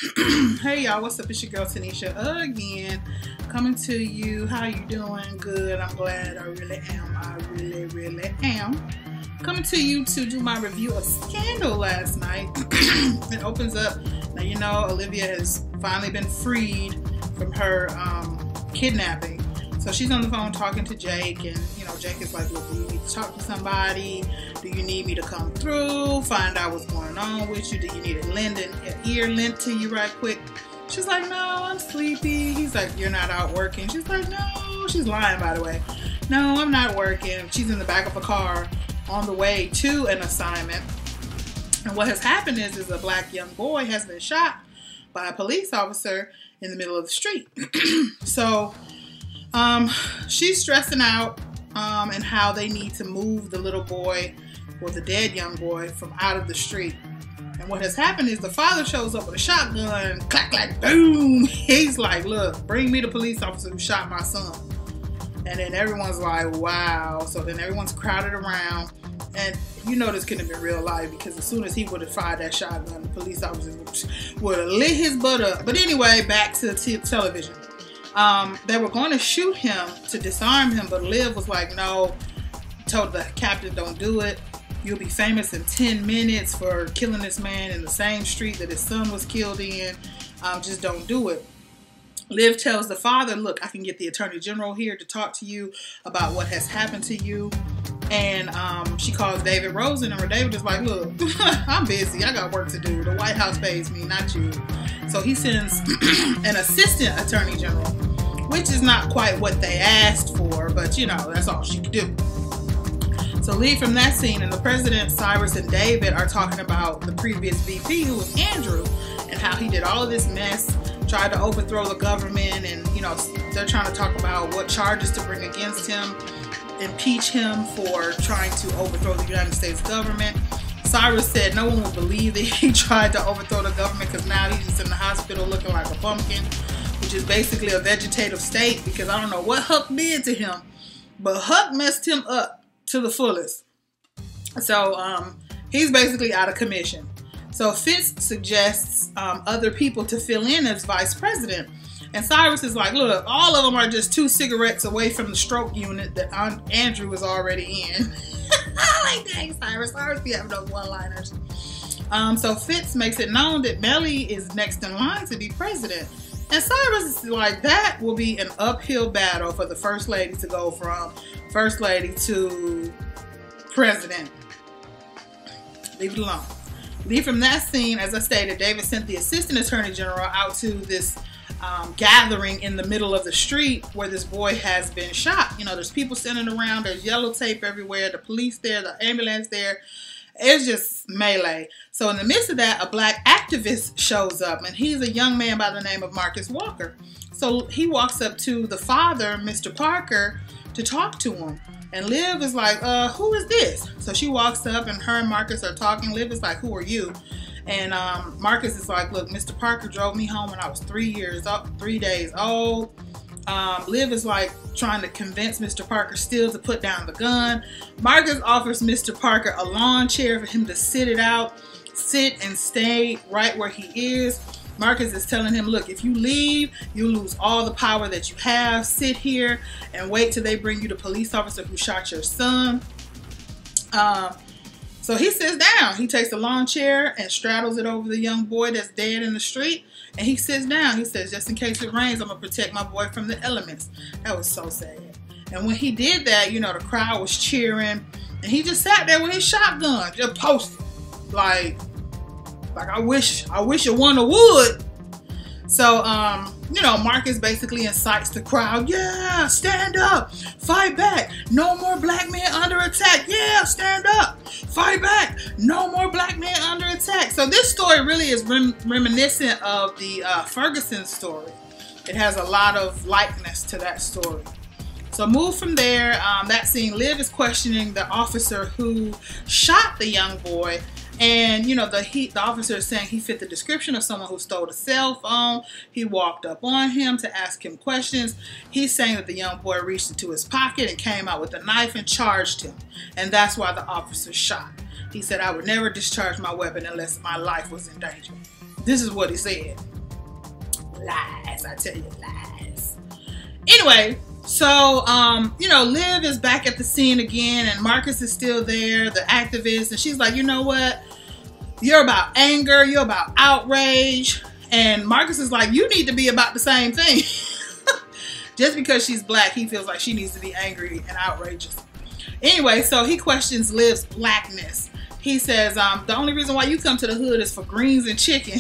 Hey y'all, what's up? It's your girl Tanisha again, coming to you. How you doing? Good. I'm glad. I really am. I really am. Coming to you to do my review of Scandal last night. It opens up. Now you know Olivia has finally been freed from her kidnapping. So she's on the phone talking to Jake, and Jake is like, look, do you need to talk to somebody? Do you need me to come through, find out what's going on with you? Do you need an ear lent to you right quick? She's like, no, I'm sleepy. He's like, you're not out working. She's like, no. She's lying, by the way. No, I'm not working. She's in the back of a car on the way to an assignment. And what has happened is a black young boy has been shot by a police officer in the middle of the street. So she's stressing out and how they need to move the little boy, or the dead young boy, from out of the street. And what has happened is the father shows up with a shotgun, clack, clack, boom. He's like, look, bring me the police officer who shot my son. And then everyone's like, wow. So then everyone's crowded around. And this couldn't have been real life, because as soon as he would have fired that shotgun, the police officers would have lit his butt up. But anyway, back to television. They were going to shoot him to disarm him, but Liv was like, no, told the captain, don't do it. You'll be famous in 10 minutes for killing this man in the same street that his son was killed in. Just don't do it. Liv tells the father, look, I can get the attorney general here to talk to you about what has happened to you. And she calls David Rosen, and David is like, look, I'm busy. I got work to do. The White House pays me, not you. So he sends an assistant attorney general, which is not quite what they asked for, but that's all she could do. So leave from that scene, and the president, Cyrus, and David are talking about the previous VP, who was Andrew, and how he did all of this mess, tried to overthrow the government, and they're trying to talk about what charges to bring against him, impeach him for trying to overthrow the United States government. Cyrus said no one would believe that he tried to overthrow the government, because now he's just in the hospital looking like a pumpkin, which is basically a vegetative state, because I don't know what Huck did to him, but Huck messed him up to the fullest. So he's basically out of commission. So Fitz suggests other people to fill in as vice president. And Cyrus is like, look, all of them are just 2 cigarettes away from the stroke unit that Andrew was already in. I like, dang, Cyrus. Cyrus be having those one-liners. So Fitz makes it known that Mellie is next in line to be president. And Cyrus is like, that will be an uphill battle for the first lady to go from first lady to president. Leave it alone. Leave from that scene, as I stated, David sent the assistant attorney general out to this gathering in the middle of the street where this boy has been shot. There's people standing around, there's yellow tape everywhere, the police there, the ambulance there. It's just melee. So in the midst of that, a black activist shows up, and he's a young man by the name of Marcus Walker. So he walks up to the father, Mr. Parker, to talk to him. And Liv is like, who is this? So she walks up, and her and Marcus are talking. Liv is like, who are you? And Marcus is like, look, Mr. Parker drove me home when I was 3 days old. Liv is like trying to convince Mr. Parker still to put down the gun. Marcus offers Mr. Parker a lawn chair for him to sit and stay right where he is. Marcus is telling him, look, if you leave, you lose all the power that you have. Sit here and wait till they bring you the police officer who shot your son. So he sits down. He takes a lawn chair and straddles it over the young boy that's dead in the street. And he sits down. He says, just in case it rains, I'm going to protect my boy from the elements. That was so sad. And when he did that, the crowd was cheering. And he just sat there with his shotgun, just posted. Like I wish a one would. So, Marcus basically incites the crowd. Yeah, stand up. Fight back. No more black men under attack. Yeah, stand up. Fight back. No more black men under attack. So this story really is reminiscent of the Ferguson story. It has a lot of likeness to that story. So move from there. That scene, Liv is questioning the officer who shot the young boy. And, the officer is saying he fit the description of someone who stole a cell phone. He walked up on him to ask him questions. He's saying that the young boy reached into his pocket and came out with a knife and charged him. And that's why the officer shot. He said, I would never discharge my weapon unless my life was in danger. This is what he said. Lies, I tell you, lies. Anyway, so, you know, Liv is back at the scene again, and Marcus is still there, the activist, and she's like, you know what? You're about anger, you're about outrage, and Marcus is like, you need to be about the same thing. Just because she's black, he feels like she needs to be angry and outrageous. Anyway, so he questions Liv's blackness. He says, the only reason why you come to the hood is for greens and chicken.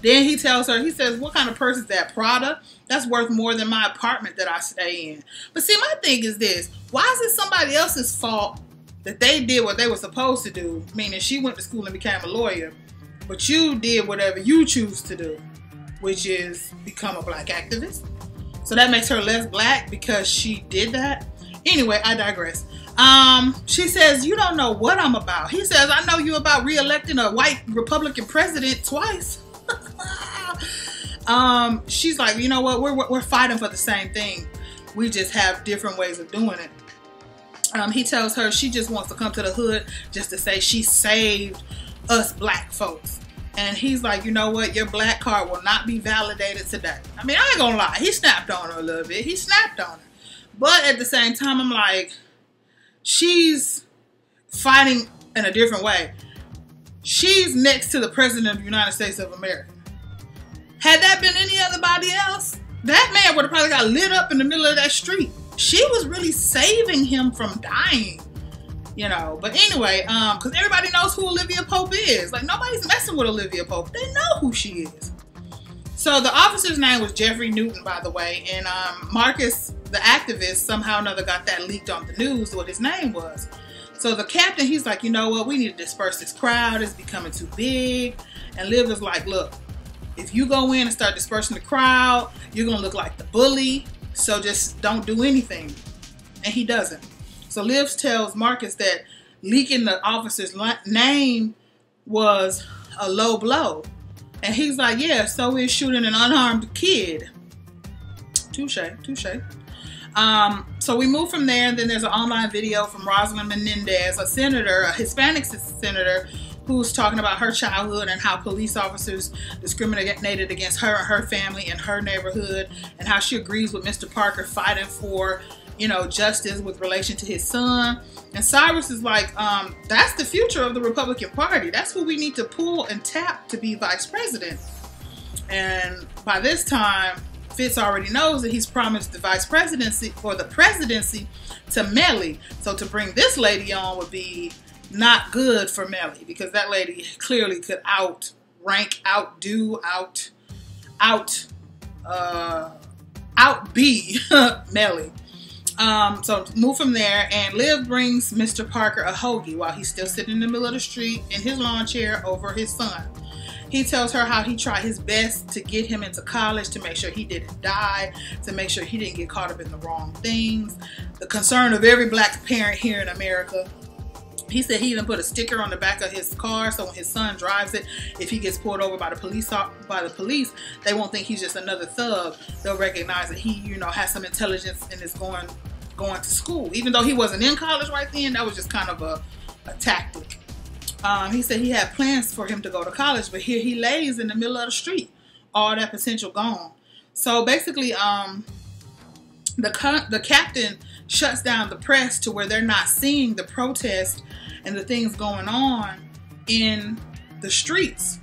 Then he tells her, he says, what kind of purse is that? Prada? That's worth more than my apartment that I stay in. But see, my thing is this. Why is it somebody else's fault that they did what they were supposed to do? Meaning she went to school and became a lawyer. But you did whatever you choose to do, which is become a black activist. So that makes her less black because she did that. Anyway, I digress. She says, you don't know what I'm about. He says, I know you about re-electing a white Republican president twice. She's like, you know what? We're fighting for the same thing. We just have different ways of doing it. He tells her she just wants to come to the hood just to say she saved us black folks. And he's like, you know what? Your black card will not be validated today. I mean, I ain't gonna lie. He snapped on her a little bit. He snapped on her. But at the same time, I'm like, she's fighting in a different way. She's next to the President of the United States of America. Had that been anybody else, that man would have probably got lit up in the middle of that street. She was really saving him from dying. You know, but anyway, because everybody knows who Olivia Pope is. Like, nobody's messing with Olivia Pope. They know who she is. So the officer's name was Jeffrey Newton, by the way. And Marcus, the activist, somehow or another got that leaked on the news, what his name was. So the captain, he's like, you know what? We need to disperse this crowd. It's becoming too big. And Liv is like, look, if you go in and start dispersing the crowd, you're going to look like the bully. So just don't do anything. And he doesn't. So Liv tells Marcus that leaking the officer's name was a low blow. And he's like, yeah, so is shooting an unarmed kid. Touche, touche. So we move from there, and then there's an online video from Rosalind Menendez, a senator, a Hispanic senator, who's talking about her childhood and how police officers discriminated against her and her family in her neighborhood, and how she agrees with Mr. Parker fighting for, you know, justice with relation to his son. And Cyrus is like, that's the future of the Republican Party. That's who we need to pull and tap to be vice president. And by this time, Fitz already knows that he's promised the vice presidency or the presidency to Mellie. So to bring this lady on would be not good for Mellie, because that lady clearly could outrank, outdo, outbe Mellie. So move from there, and Liv brings Mr. Parker a hoagie while he's still sitting in the middle of the street in his lawn chair over his son. He tells her how he tried his best to get him into college, to make sure he didn't die, to make sure he didn't get caught up in the wrong things. The concern of every black parent here in America. He said he even put a sticker on the back of his car, so when his son drives it, if he gets pulled over by the police, they won't think he's just another thug. They'll recognize that he, you know, has some intelligence and is going to school. Even though he wasn't in college right then, that was just kind of a tactic. He said he had plans for him to go to college, but here he lays in the middle of the street, all that potential gone. So basically, the captain shuts down the press to where they're not seeing the protest and the things going on in the streets.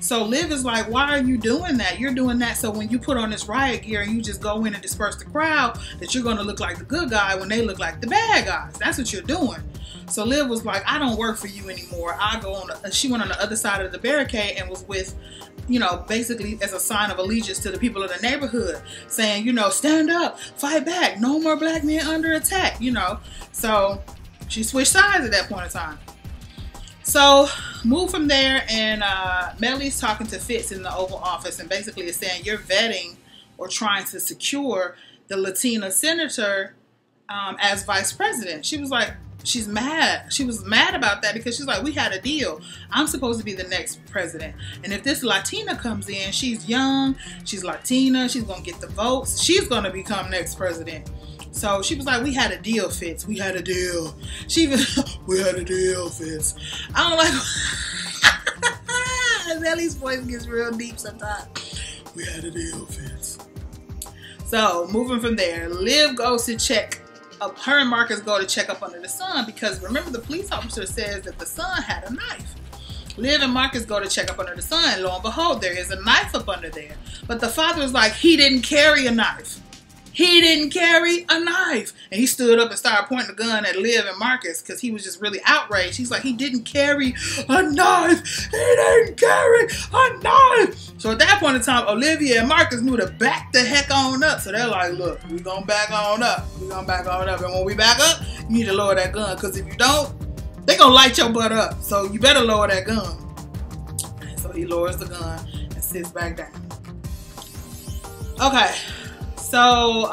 So Liv is like, why are you doing that? You're doing that so when you put on this riot gear and you just go in and disperse the crowd, that you're going to look like the good guy when they look like the bad guys. That's what you're doing. So Liv was like, I don't work for you anymore. I go on. She went on the other side of the barricade and was with, you know, basically as a sign of allegiance to the people of the neighborhood, saying, you know, stand up, fight back, no more black men under attack, you know. So she switched sides at that point in time. So move from there, and Mellie's talking to Fitz in the Oval Office, and basically is saying, you're vetting or trying to secure the Latina senator as vice president. She was like, she's mad. She was mad about that because she's like, we had a deal. I'm supposed to be the next president. And if this Latina comes in, she's young, she's Latina, she's going to get the votes. She's going to become next president. So she was like, we had a deal, Fitz. We had a deal. We had a deal, Fitz. I'm like, Mellie's voice gets real deep sometimes. We had a deal, Fitz. So, moving from there, Liv goes to check up. Her and Marcus go to check up under the son because remember the police officer says that the son had a knife. Liv and Marcus go to check up under the son. Lo and behold, there is a knife up under there. But the father was like, he didn't carry a knife. He didn't carry a knife. And he stood up and started pointing the gun at Liv and Marcus because he was just really outraged. He's like, he didn't carry a knife. He didn't carry a knife. So at that point in time, Olivia and Marcus knew to back the heck on up. So they're like, look, we're going to back on up. We're going to back on up. And when we back up, you need to lower that gun. Because if you don't, they're going to light your butt up. So you better lower that gun. And so he lowers the gun and sits back down. Okay. So,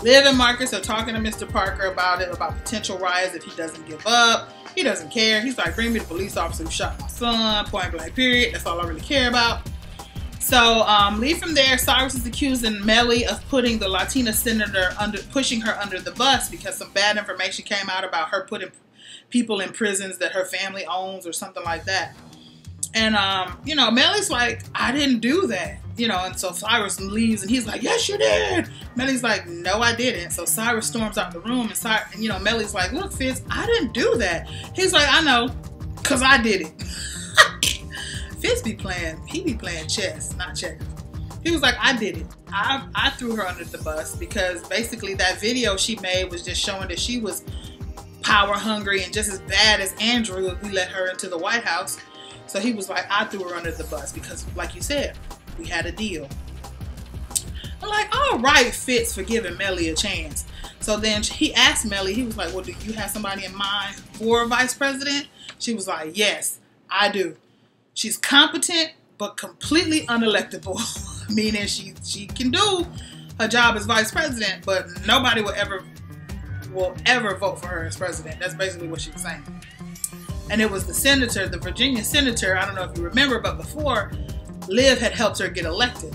Liv and Marcus are talking to Mr. Parker about it, about potential riots if he doesn't give up. He doesn't care. He's like, bring me the police officer who shot my son, point blank, period. That's all I really care about. So, leave from there. Cyrus is accusing Mellie of putting the Latina senator pushing her under the bus because some bad information came out about her putting people in prisons that her family owns or something like that. And, you know, Mellie's like, I didn't do that. You know, and so Cyrus leaves and he's like, yes, you did. Mellie's like, no, I didn't. So Cyrus storms out the room and, you know, Mellie's like, look, Fitz, I didn't do that. He's like, I know, because I did it. Fitz be playing chess, not checkers. He was like, I did it. I threw her under the bus because basically that video she made was just showing that she was power hungry and just as bad as Andrew if we let her into the White House. So he was like, I threw her under the bus because, like you said, we had a deal. I'm like, all right, Fitz for giving Mellie a chance. So then he asked Mellie, he was like, well, do you have somebody in mind for vice president? She was like, yes, I do. She's competent, but completely unelectable. Meaning she can do her job as vice president, but nobody will ever vote for her as president. That's basically what she was saying. And it was the senator, the Virginia senator, I don't know if you remember, but before, Liv had helped her get elected.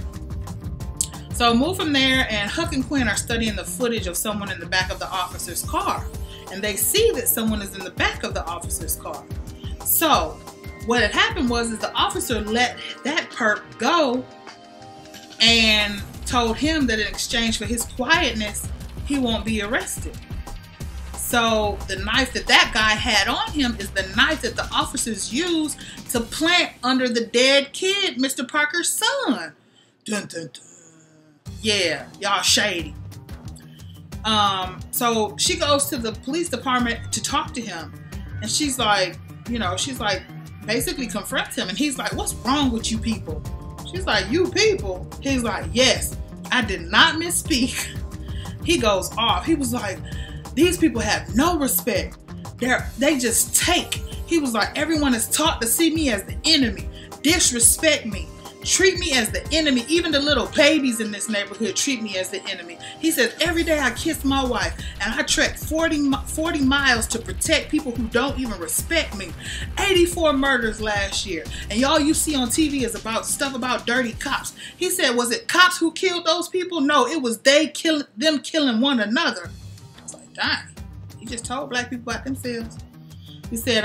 So move from there, and Huck and Quinn are studying the footage of someone in the back of the officer's car. And they see that someone is in the back of the officer's car. So what had happened was the officer let that perp go and told him that in exchange for his quietness, he won't be arrested. So the knife that guy had on him is the knife that the officers used to plant under the dead kid, Mr. Parker's son. Dun, dun, dun. Yeah, y'all shady. So she goes to the police department to talk to him. And she's like, you know, basically confronts him. And he's like, what's wrong with you people? She's like, you people? He's like, yes, I did not misspeak. He goes off. He was like, these people have no respect. They just take. He was like, everyone is taught to see me as the enemy, disrespect me, treat me as the enemy. Even the little babies in this neighborhood treat me as the enemy. He says, every day I kiss my wife and I trek 40 miles to protect people who don't even respect me. 84 murders last year. And y'all you see on TV is about stuff about dirty cops. He said, was it cops who killed those people? No, it was them killing one another. Dang, he just told black people about themselves. He said,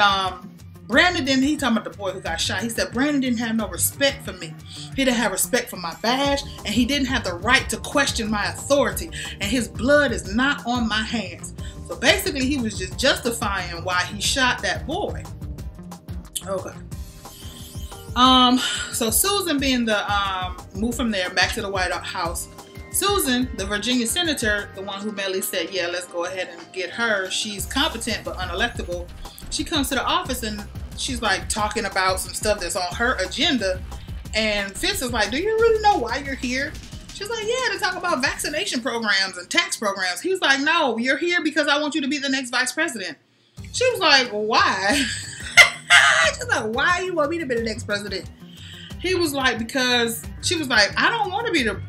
Brandon didn't, he talking about the boy who got shot. He said, Brandon didn't have no respect for me. He didn't have respect for my badge, and he didn't have the right to question my authority, and his blood is not on my hands. So basically, he was just justifying why he shot that boy. Okay. So Susan being the, move from there back to the White House. Susan, the Virginia senator, the one who Mellie said, yeah, let's go ahead and get her. She's competent but unelectable. She comes to the office and she's like talking about some stuff that's on her agenda. And Fitz is like, do you really know why you're here? She's like, yeah, to talk about vaccination programs and tax programs. He's like, no, you're here because I want you to be the next vice president. She was like, well, why? She's like, why you want me to be the next president? He was like, because she was like, I don't want to be the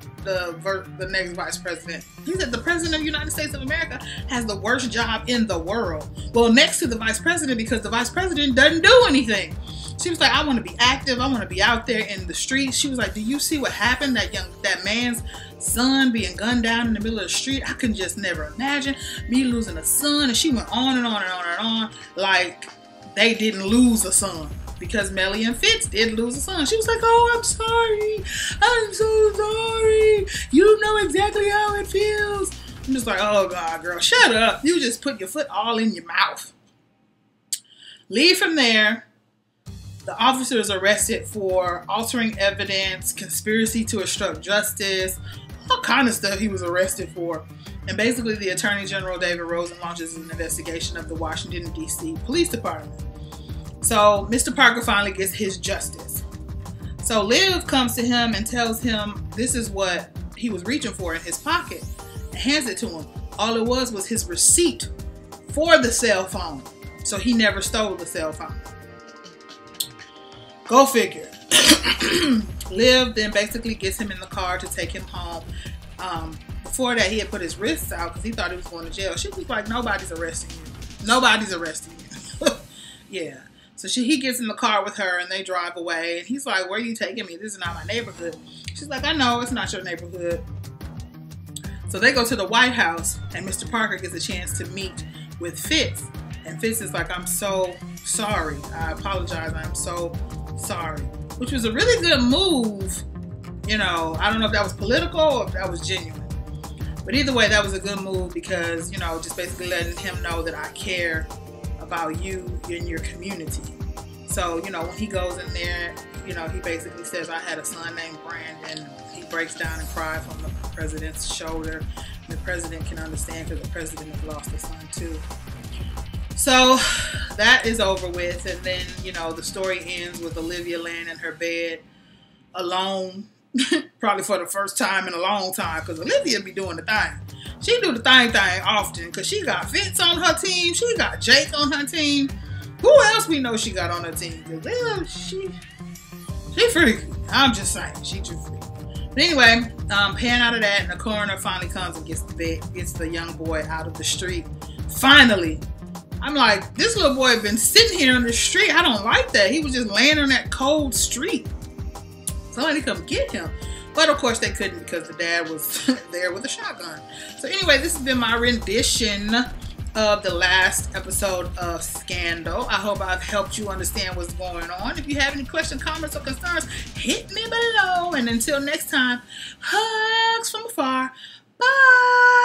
next vice president. He said the president of the United States of America has the worst job in the world. Well, next to the vice president, because the vice president doesn't do anything. She was like, I want to be active. I want to be out there in the streets. She was like, do you see what happened? That man's son being gunned down in the middle of the street. I can just never imagine me losing a son. And she went on and on and on and on. Like they didn't lose a son. because Mellie and Fitz did lose a son. She was like, oh, I'm sorry. I'm so sorry. You know exactly how it feels. I'm just like, oh, God, girl, shut up. You just put your foot all in your mouth. Leave from there. The officer is arrested for altering evidence, conspiracy to obstruct justice, all kind of stuff he was arrested for. And basically, the Attorney General, David Rosen, launches an investigation of the Washington, D.C. Police Department. So, Mr. Parker finally gets his justice. So, Liv comes to him and tells him this is what he was reaching for in his pocket. And hands it to him. All it was his receipt for the cell phone. So, he never stole the cell phone. Go figure. Liv then basically gets him in the car to take him home. Before that, he had put his wrists out because he thought he was going to jail. She was like, nobody's arresting you. Nobody's arresting you. Yeah. So he gets in the car with her and they drive away. And he's like, where are you taking me? This is not my neighborhood. She's like, I know, it's not your neighborhood. So they go to the White House and Mr. Parker gets a chance to meet with Fitz. And Fitz is like, I'm so sorry. I apologize. I'm so sorry. Which was a really good move. You know, I don't know if that was political or if that was genuine. But either way, that was a good move because, you know, just basically letting him know that I care about you and your community. So, you know, when he goes in there, you know, he basically says, I had a son named Brandon. He breaks down and cries from the president's shoulder. The president can understand because the president has lost a son too. So that is over with. And then, you know, the story ends with Olivia laying in her bed alone. Probably for the first time in a long time, because Olivia be doing the thing. She do the thing often because she got Fitz on her team. She got Jake on her team. Who else we know she got on her team? Because she freaky. I'm just saying, she too freaky. But anyway, pan out of that, and the coroner finally comes and gets the young boy out of the street. Finally. I'm like, this little boy been sitting here on the street. I don't like that. He was just laying on that cold street. Somebody come get him. But of course they couldn't because the dad was there with a shotgun. So anyway, this has been my rendition of the last episode of Scandal. I hope I've helped you understand what's going on. If you have any questions, comments, or concerns, hit me below. And until next time, hugs from afar. Bye.